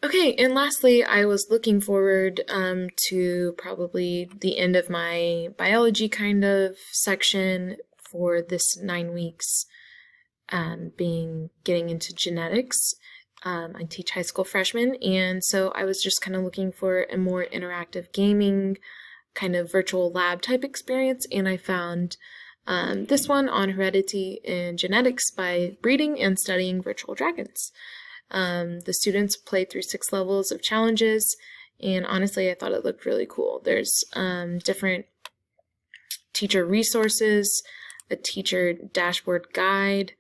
Okay, and lastly, I was looking forward to probably the end of my biology kind of section for this 9 weeks, getting into genetics. I teach high school freshmen, and so I was just kind of looking for a more interactive gaming kind of virtual lab type experience, and I found this one on heredity and genetics by breeding and studying virtual dragons. The students played through 6 levels of challenges, and honestly, I thought it looked really cool. There's different teacher resources, a teacher dashboard guide.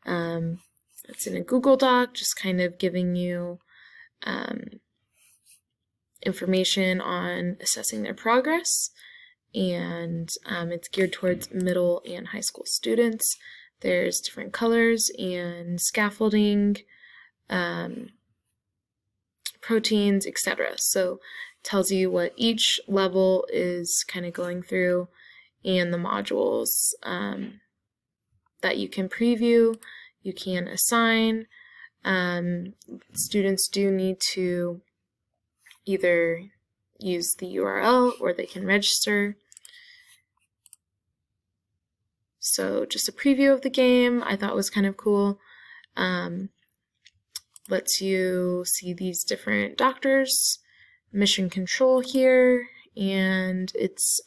It's in a Google Doc, just kind of giving you information on assessing their progress, and it's geared towards middle and high school students. There's different colors and scaffolding, proteins, etc. So it tells you what each level is kind of going through and the modules that you can preview, you can assign. Students do need to either use the URL or they can register. So just a preview of the game I thought was kind of cool. Lets you see these different doctors, mission control here, and it's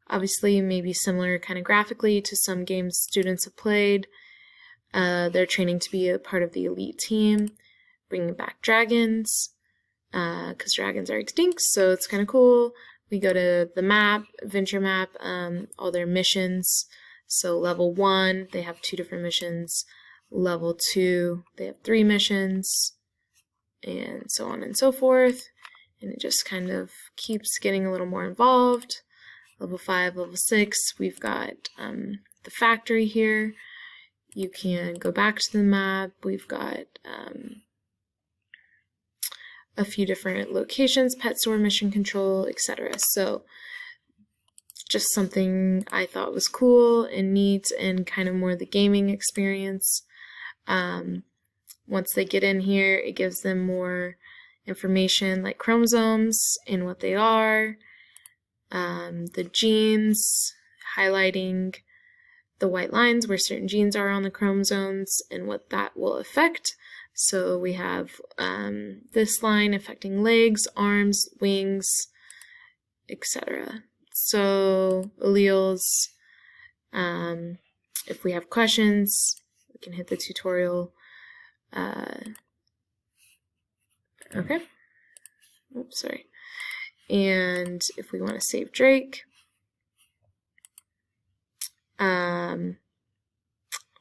obviously maybe similar kind of graphically to some games students have played. They're training to be a part of the elite team, bringing back dragons, because dragons are extinct, so it's kind of cool. We go to the map, Venture map, all their missions. So level 1, they have 2 different missions. Level 2, they have 3 missions, and so on and so forth. And it just kind of keeps getting a little more involved. Level 5, level 6, we've got the factory here. You can go back to the map. We've got a few different locations, pet store, mission control, etc. So just something I thought was cool and neat and kind of more the gaming experience. Once they get in here, it gives them more information like chromosomes and what they are, the genes, highlighting the white lines where certain genes are on the chromosomes and what that will affect. So we have this line affecting legs, arms, wings, etc. So alleles, if we have questions, we can hit the tutorial. Okay. Oops, sorry. And if we want to save Drake,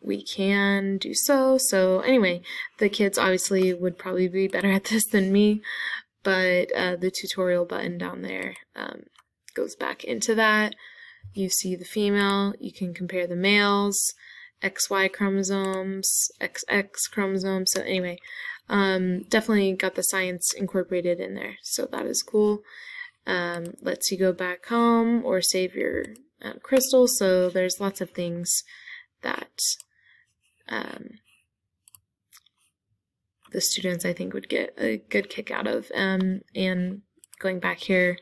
we can do so. So anyway, the kids obviously would probably be better at this than me, but the tutorial button down there goes back into that. You see the female, you can compare the males, XY chromosomes, XX chromosomes. So anyway, definitely got the science incorporated in there. So that is cool. Lets you go back home or save your crystal. So there's lots of things that the students I think would get a good kick out of. And going back here,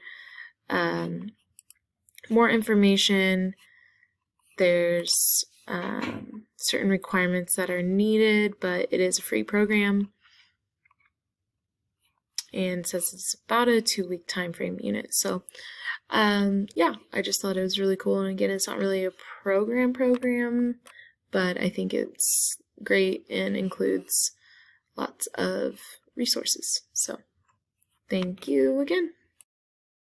more information. There's certain requirements that are needed, but it is a free program. And says it's about a 2-week time frame unit. So yeah, I just thought it was really cool. And again, it's not really a program, but I think it's great and includes lots of resources. So thank you again.